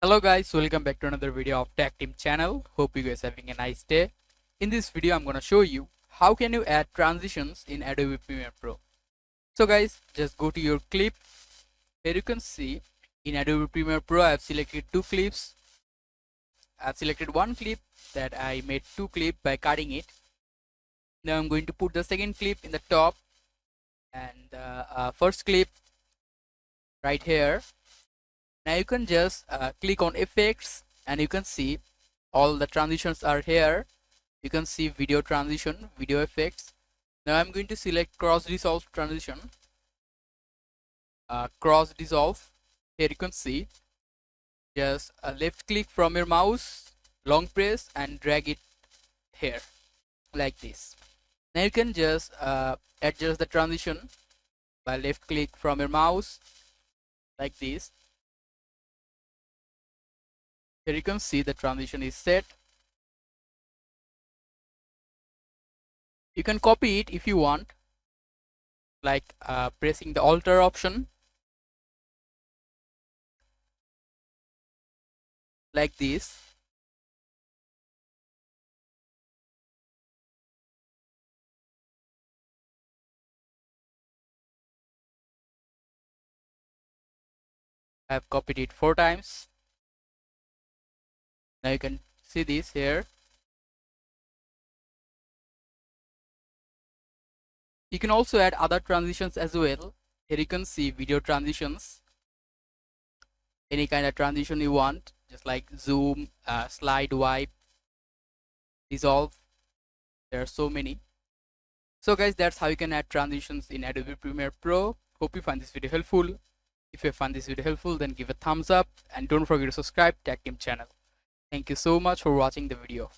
Hello guys, welcome back to another video of Tech Team channel. Hope you guys having a nice day. In this video I'm gonna show you how can you add transitions in Adobe Premiere Pro. So guys, just go to your clip. Here you can see in Adobe Premiere Pro I have selected two clips. I've selected one clip that I made two clips by cutting it. Now I'm going to put the second clip in the top and the first clip right here. Now you can just click on effects and you can see all the transitions are here. You can see video transition, video effects. Now I'm going to select cross dissolve transition, cross dissolve. Here you can see, just left click from your mouse, long press and drag it here like this. Now you can just adjust the transition by left click from your mouse like this. Here you can see the transition is set. You can copy it if you want, like pressing the alter option like this. I have copied it 4 times. Now you can see this here. You can also add other transitions as well. Here you can see video transitions. Any kind of transition you want, just like zoom, slide, wipe, dissolve. There are so many. So guys, that's how you can add transitions in Adobe Premiere Pro. Hope you find this video helpful. If you found this video helpful, then give a thumbs up and don't forget to subscribe to Tech Team channel. Thank you so much for watching the video.